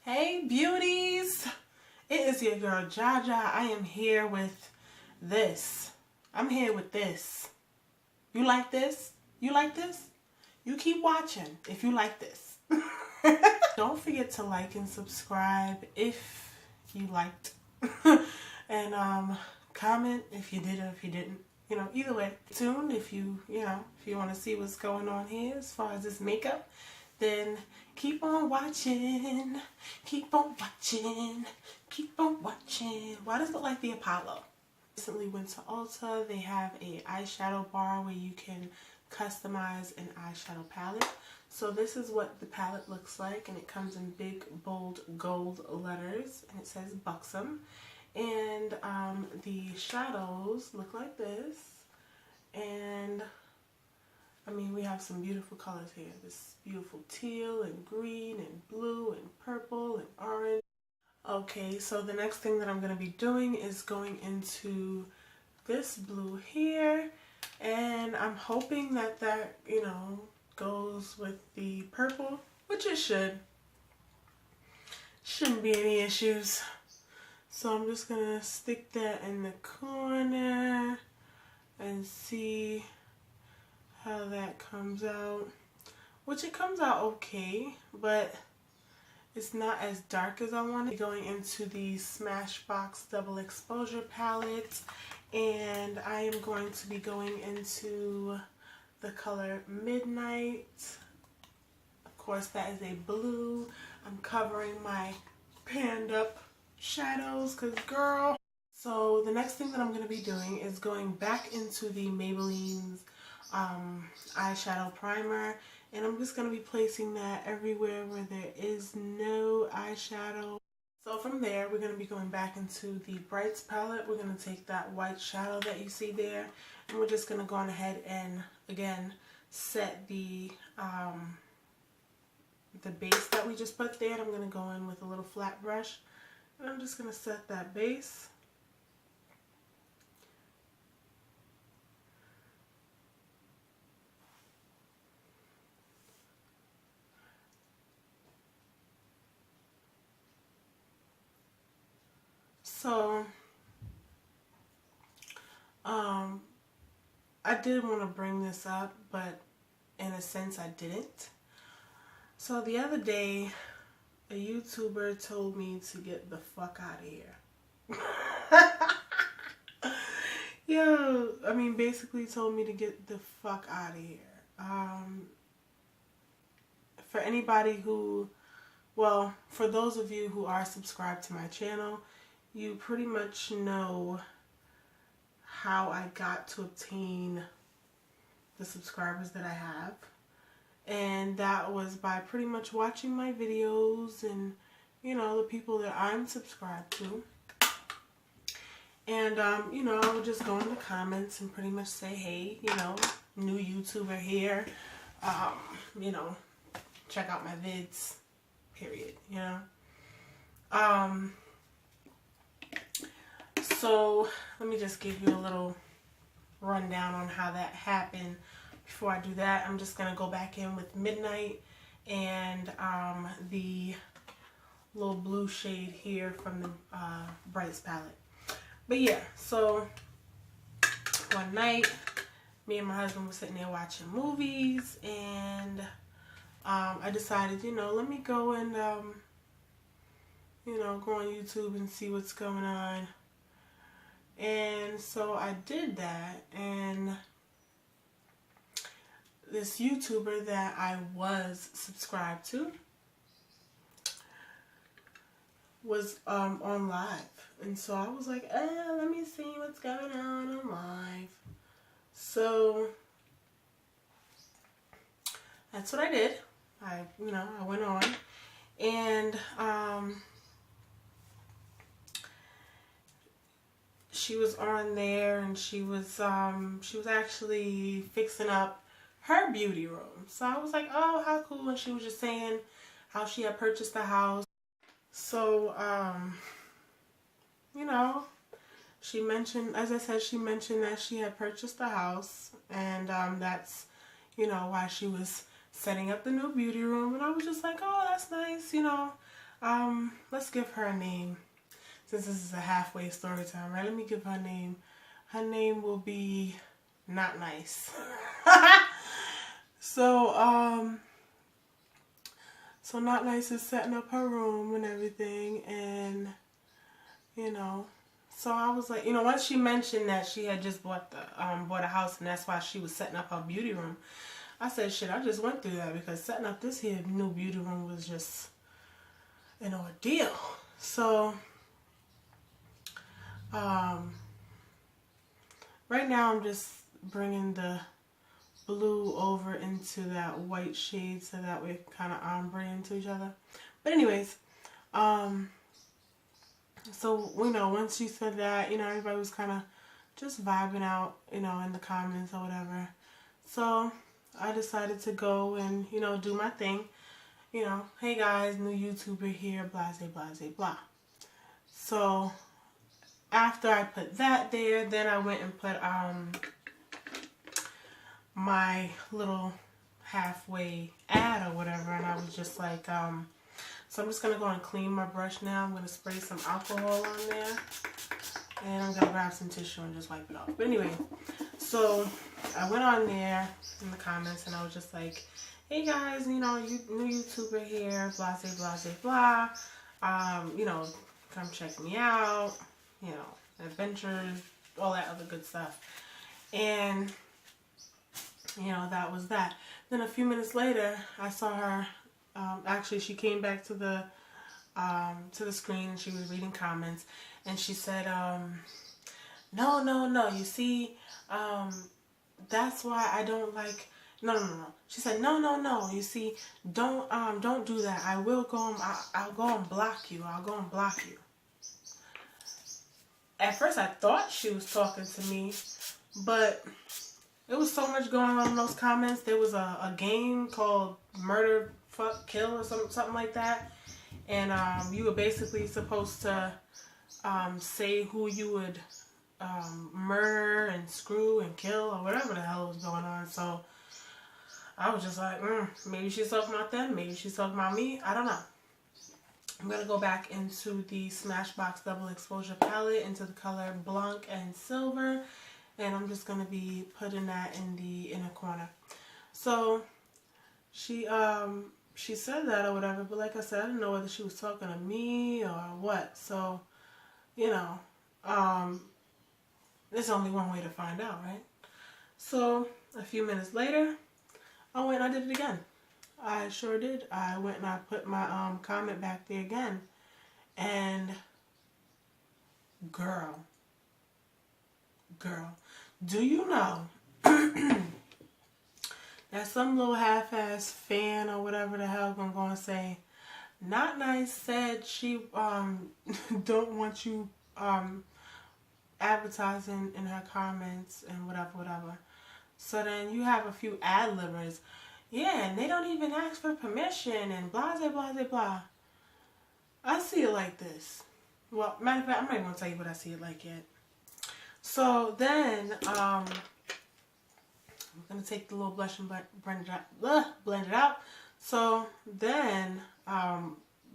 Hey beauties, it is your girl Jaja. I am here with this. I'm here with this. You like this? You like this? You keep watching if you like this. Don't forget to like and subscribe if you liked. And comment if you did or if you didn't. You know, either way. Tune if you want to see what's going on here as far as this makeup. Then keep on watching, keep on watching, keep on watching. Why does it look like the Apollo? Recently went to ULTA. They have a eyeshadow bar where you can customize an eyeshadow palette. So this is what the palette looks like, and it comes in big, bold, gold letters, and it says BUXOM. And the shadows look like this, and I mean, we have some beautiful colors here. This beautiful teal and green and blue and purple and orange. Okay, so the next thing that I'm going to be doing is going into this blue here. And I'm hoping that that, goes with the purple, which it should. Shouldn't be any issues. So I'm just going to stick that in the corner and see how that comes out, which it comes out okay, but it's not as dark as I wanted. Going into the Smashbox Double Exposure palette, and I am going to be going into the color Midnight. Of course, that is a blue. I'm covering my panned up shadows because girl. So the next thing that I'm going to be doing is going back into the Maybelline's eyeshadow primer, and I'm just going to be placing that everywhere where there is no eyeshadow. So from there, we're going to be going back into the Brights palette. We're going to take that white shadow that you see there, and we're just going to go on ahead and again set the base that we just put there. And I'm going to go in with a little flat brush, and I'm just going to set that base. So, I did want to bring this up, but in a sense I didn't. So the other day, a YouTuber told me to get the fuck out of here. Yo, I mean, basically told me to get the fuck out of here. For anybody who, well, for those of you who are subscribed to my channel, you pretty much know how I got to obtain the subscribers that I have. And that was by pretty much watching my videos and, the people that I'm subscribed to. And, I would just go in the comments and pretty much say, hey, new YouTuber here, check out my vids, period, So let me just give you a little rundown on how that happened. Before I do that, I'm just going to go back in with Midnight and the little blue shade here from the Brights palette. But yeah, so one night, me and my husband were sitting there watching movies, and I decided, let me go and, go on YouTube and see what's going on. And so I did that, and this YouTuber that I was subscribed to was on live. And so I was like, let me see what's going on live. So that's what I did. I went on, and she was on there, and she was actually fixing up her beauty room. So I was like, oh, how cool. And she was just saying how she had purchased the house. So she mentioned, as I said, she mentioned that she had purchased the house, and that's why she was setting up the new beauty room. And I was just like, oh, that's nice. Let's give her a name. Since this is a halfway story time, right? Let me give her a name. Her name will be Not Nice. So, so Not Nice is setting up her room and everything, and, you know, so I was like, you know, once she mentioned that she had just bought a house and that's why she was setting up her beauty room, I said, shit, I just went through that because setting up this here new beauty room was just an ordeal. So, right now I'm just bringing the blue over into that white shade so that we kind of ombre into each other. But anyways, so, you know, once she said that, you know, everybody was kind of just vibing out, you know, in the comments or whatever. So I decided to go and, you know, do my thing. You know, hey guys, new YouTuber here, blase, blase, blah. So after I put that there, then I went and put my little halfway ad or whatever, and I was just like, so I'm just going to go and clean my brush now. I'm going to spray some alcohol on there, and I'm going to grab some tissue and just wipe it off. But anyway, so I went on there in the comments, and I was just like, hey guys, you know, new YouTuber here, blase, blase, blah. You know, come check me out, you know, adventures, all that other good stuff. And, you know, that was that. Then a few minutes later, I saw her, actually she came back to the screen and she was reading comments, and she said, no, you see, that's why I don't like, no. She said, no, you see, don't do that. I will go, I'll go and block you. I'll go and block you. At first I thought she was talking to me, but there was so much going on in those comments. There was a game called Murder, Fuck, Kill or something like that. And you were basically supposed to say who you would murder and screw and kill or whatever the hell was going on. So I was just like, maybe she's talking about them. Maybe she's talking about me. I don't know. I'm going to go back into the Smashbox Double Exposure Palette into the color Blanc and Silver. And I'm just going to be putting that in the inner corner. So she said that or whatever, but like I said, I didn't know whether she was talking to me or what. So, you know, there's only one way to find out, right? So a few minutes later, I went and I did it again. I sure did. I went and I put my comment back there again. And girl, do you know that some little half-ass fan or whatever the hell gonna go and say, Not Nice said she don't want you advertising in her comments and whatever. So then you have a few ad-libbers. Yeah, and they don't even ask for permission and blah, blah, blah, blah. I see it like this. Well, matter of fact, I'm not even going to tell you what I see it like yet. So then, I'm going to take the little blush and blend it out. So then,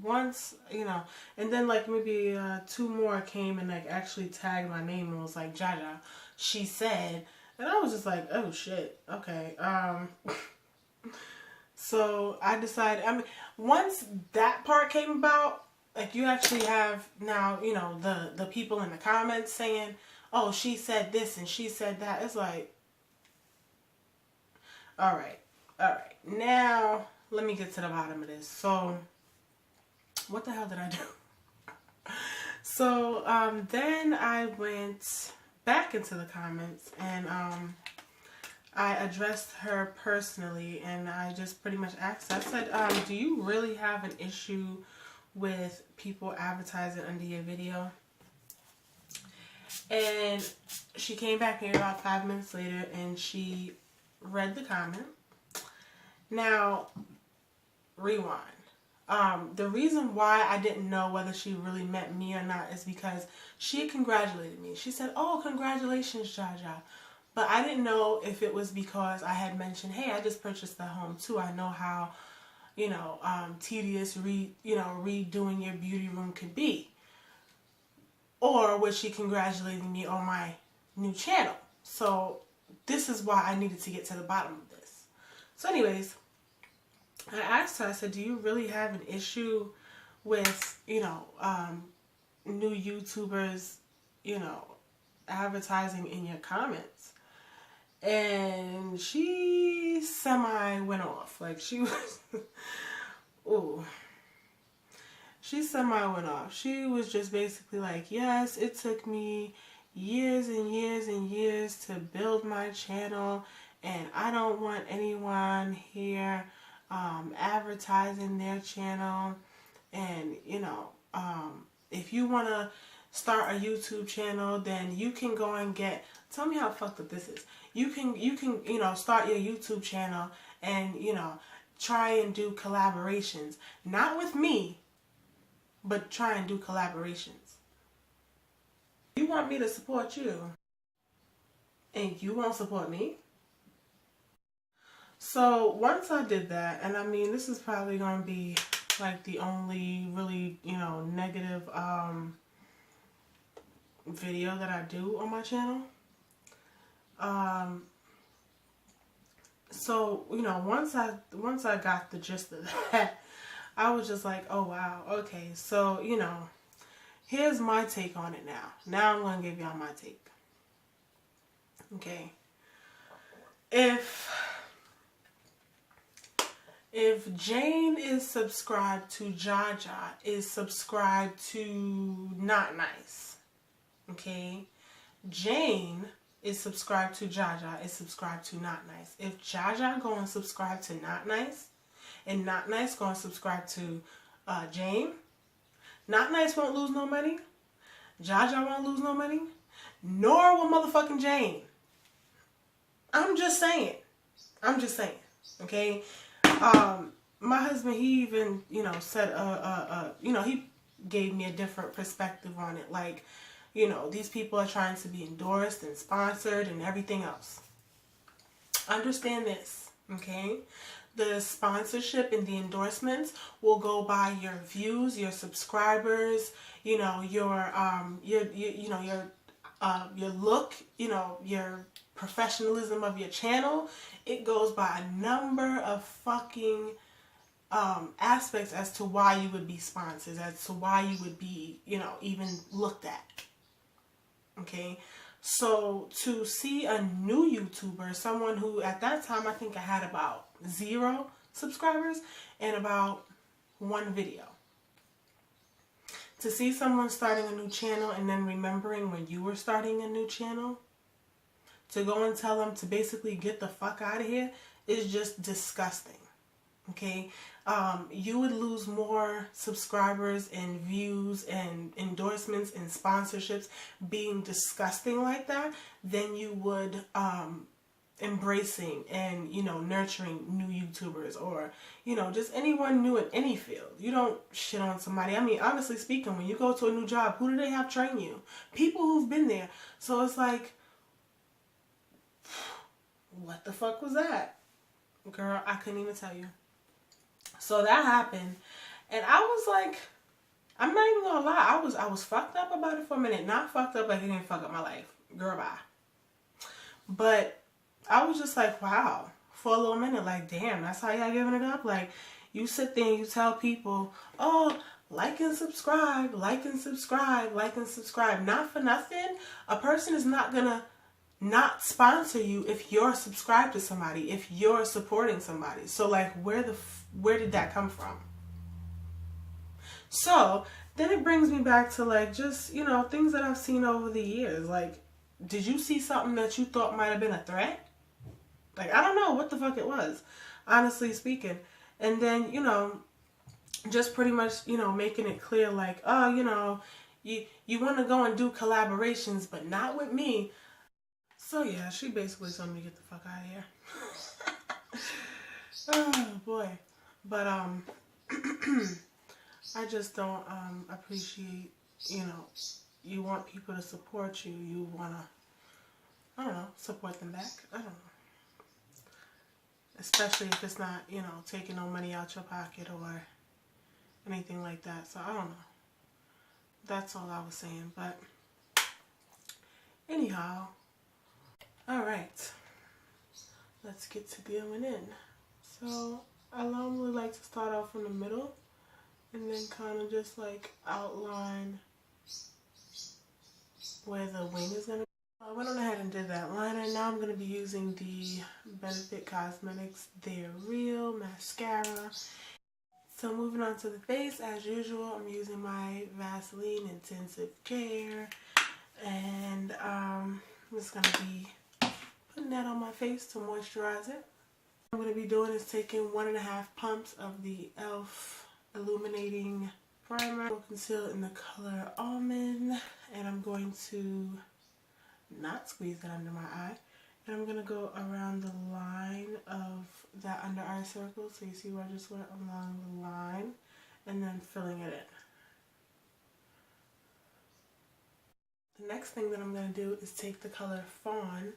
once, you know, and then like maybe 2 more came and like actually tagged my name and was like, Jaja, she said, and I was just like, oh shit, okay. So I decided, I mean, once that part came about, like you actually have now, you know, the people in the comments saying, oh, she said this and she said that. It's like, all right. Now, let me get to the bottom of this. So, what the hell did I do? So, then I went back into the comments and, I addressed her personally, and I just pretty much asked her, I said, do you really have an issue with people advertising under your video? And she came back here about 5 minutes later, and she read the comment. Now, rewind. The reason why I didn't know whether she really meant me or not is because she congratulated me. She said, oh, congratulations, Jaja. But I didn't know if it was because I had mentioned, hey, I just purchased the home too. I know how, tedious redoing your beauty room could be. Or was she congratulating me on my new channel? So this is why I needed to get to the bottom of this. So anyways, I asked her, I said, do you really have an issue with, new YouTubers, advertising in your comments? And she semi went off. Like, she was, ooh. She semi went off. She was just basically like, yes, it took me years and years and years to build my channel, and I don't want anyone here advertising their channel. And, if you want to start a YouTube channel, then you can go and tell me how fucked up this is. You can, start your YouTube channel and, try and do collaborations. Not with me, but try and do collaborations. You want me to support you, and you won't support me? So once I did that, and I mean, this is probably going to be like the only really, negative video that I do on my channel. So, once I got the gist of that, I was just like, oh wow, okay. So, here's my take on it now. Now I'm going to give y'all my take. Okay. If Jane is subscribed to Jaja, is subscribed to Not Nice, okay? Jane is subscribed to Jaja, is subscribed to Not Nice. If Jaja go and subscribe to Not Nice, and Not Nice go and subscribe to Jane, Not Nice won't lose no money, Jaja won't lose no money, nor will motherfucking Jane. I'm just saying, okay? My husband, he even, said, he gave me a different perspective on it. Like, these people are trying to be endorsed and sponsored and everything else. Understand this, okay? The sponsorship and the endorsements will go by your views, your subscribers, your look, your professionalism of your channel. It goes by a number of fucking aspects as to why you would be sponsored, as to why you would be, even looked at. Okay, so to see a new YouTuber, someone who at that time I think I had about 0 subscribers and about 1 video. To see someone starting a new channel and then remembering when you were starting a new channel, to go and tell them to basically get the fuck out of here is just disgusting. Okay? You would lose more subscribers and views and endorsements and sponsorships being disgusting like that than you would embracing and, nurturing new YouTubers or, just anyone new in any field. You don't shit on somebody. I mean, honestly speaking, when you go to a new job, who do they have train you? People who've been there. So it's like, what the fuck was that? Girl, I couldn't even tell you. So that happened, and I was like, I'm not even gonna lie, I was fucked up about it for a minute. Not fucked up like it didn't fuck up my life. Girl, bye. But I was just like, wow, for a little minute, like, damn, that's how y'all giving it up? Like, you sit there and you tell people, oh, like and subscribe, like and subscribe, like and subscribe. Not for nothing, a person is not gonna not sponsor you if you're subscribed to somebody, if you're supporting somebody. So like, where did that come from? So then it brings me back to like, just, things that I've seen over the years. Like, did you see something that you thought might have been a threat? Like, I don't know what the fuck it was, honestly speaking. And then, just pretty much, making it clear like, oh, you want to go and do collaborations, but not with me. So yeah, she basically told me to get the fuck out of here. Oh boy. But I just don't appreciate, you want people to support you, you wanna, I don't know, support them back. I don't know. especially if it's not, you know, taking no money out your pocket or anything like that. So I don't know. That's all I was saying. But anyhow, all right, let's get to going in. So I normally like to start off in the middle and then kind of just like outline where the wing is going to be. I went on ahead and did that liner. Now I'm going to be using the Benefit Cosmetics They're Real mascara. So moving on to the face, as usual, I'm using my Vaseline Intensive Care, and I'm just going to be putting that on my face to moisturize it. What I'm going to be doing is taking 1.5 pumps of the e.l.f. Illuminating Primer. I'll conceal in the color Almond, and I'm going to not squeeze it under my eye. And I'm going to go around the line of that under eye circle. So you see where I just went along the line and then filling it in. The next thing that I'm going to do is take the color Fawn,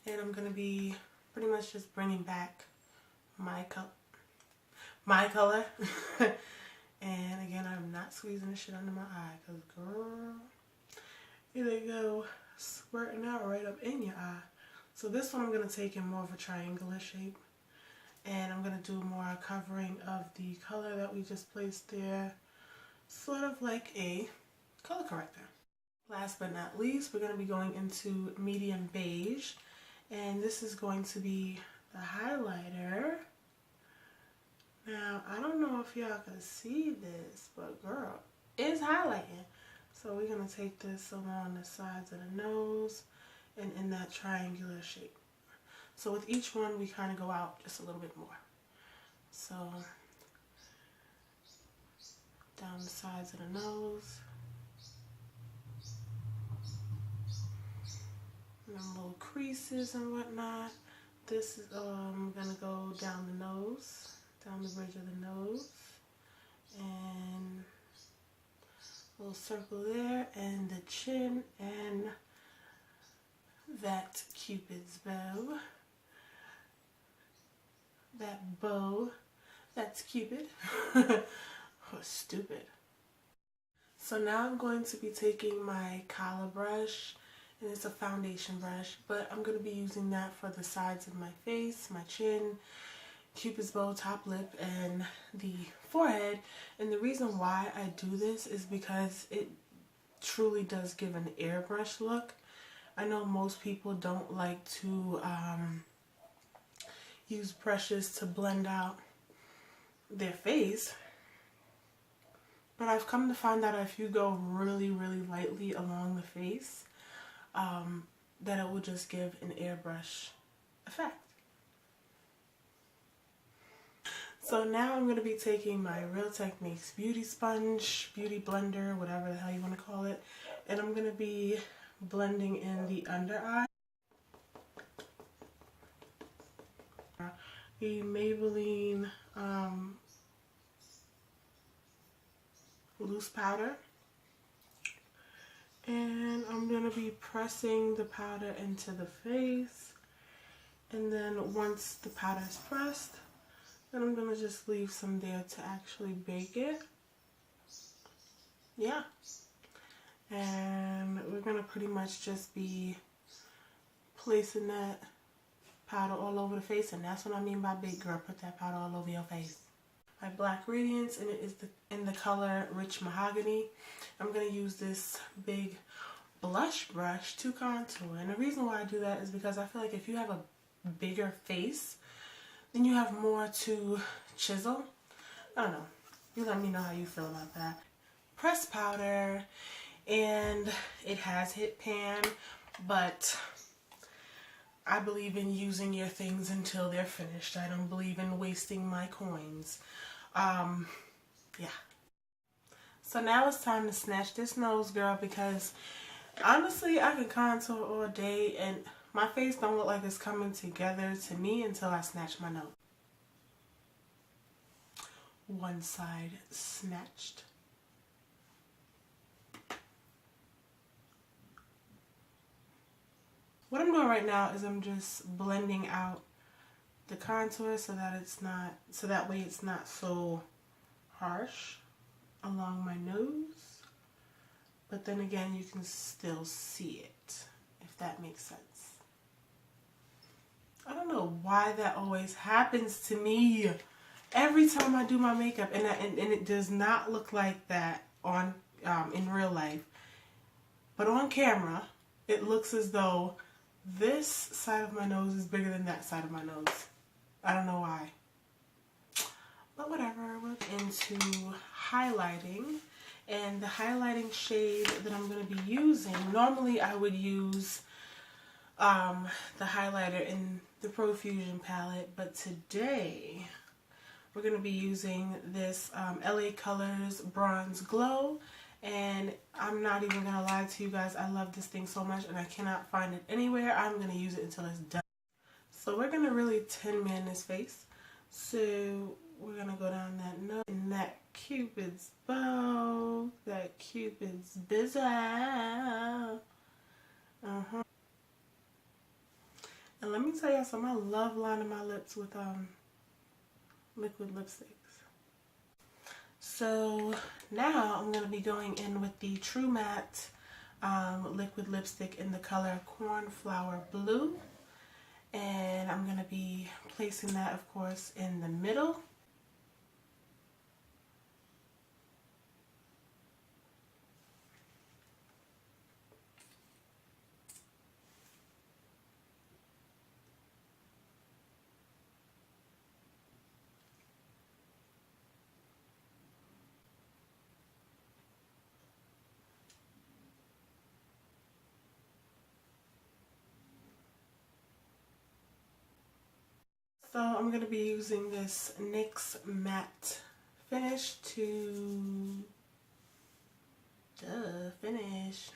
and I'm going to be pretty much just bringing back my color. And again, I'm not squeezing the shit under my eye because, girl, here they go squirting out right up in your eye. So this one I'm going to take in more of a triangular shape, and I'm going to do more covering of the color that we just placed there, sort of like a color corrector. Last but not least, we're going to be going into medium beige, and this is going to be the highlighter. Now, I don't know if y'all can see this, but girl, it's highlighting. So we're going to take this along the sides of the nose and in that triangular shape. So with each one, we kind of go out just a little bit more. So down the sides of the nose. And them little creases and whatnot. This is going to go down the nose, down the bridge of the nose. And a little circle there, and the chin, and that Cupid's bow. That bow, that's Cupid. Oh, stupid. So now I'm going to be taking my collar brush, and it's a foundation brush, but I'm going to be using that for the sides of my face, my chin, Cupid's bow, top lip, and the forehead. And the reason why I do this is because it truly does give an airbrush look. I know most people don't like to use brushes to blend out their face, but I've come to find out if you go really, really lightly along the face, that it will just give an airbrush effect. So now I'm going to be taking my Real Techniques Beauty Sponge, Beauty Blender, whatever the hell you want to call it, and I'm going to be blending in the under eye. The Maybelline loose powder, and I'm going to be pressing the powder into the face, and then once the powder is pressed, then I'm going to just leave some there to actually bake it. Yeah. And we're going to pretty much just be placing that powder all over the face, and that's what I mean by big girl. Put that powder all over your face. My black radiance, and it is in the color Rich Mahogany. I'm going to use this big blush brush to contour, and the reason why I do that is because I feel like if you have a bigger face, then you have more to chisel. I don't know. You let me know how you feel about that. Pressed powder, and it has hit pan, but I believe in using your things until they're finished. I don't believe in wasting my coins. Yeah. So now it's time to snatch this nose, girl, because honestly, I can contour all day, and my face don't look like it's coming together to me until I snatch my nose. One side snatched. What I'm doing right now is I'm just blending out the contour so that it's not, so that way it's not so harsh along my nose. But then again, you can still see it, if that makes sense. I don't know why that always happens to me every time I do my makeup, and it does not look like that on in real life. But on camera, it looks as though this side of my nose is bigger than that side of my nose. I don't know why. But whatever, we're into highlighting. And the highlighting shade that I'm going to be using, normally I would use the highlighter in the Profusion palette, but today we're going to be using this LA Colors Bronze Glow. And I'm not even going to lie to you guys, I love this thing so much and I cannot find it anywhere. I'm going to use it until it's done. So we're going to really Tin Man this face. So we're going to go down that nose and that Cupid's bow, that Cupid's bizarre. And let me tell you something, I love lining my lips with liquid lipsticks. So now I'm going to be going in with the True Matte liquid lipstick in the color Cornflower Blue. And I'm going to be placing that, of course, in the middle. So I'm going to be using this NYX matte finish to finish.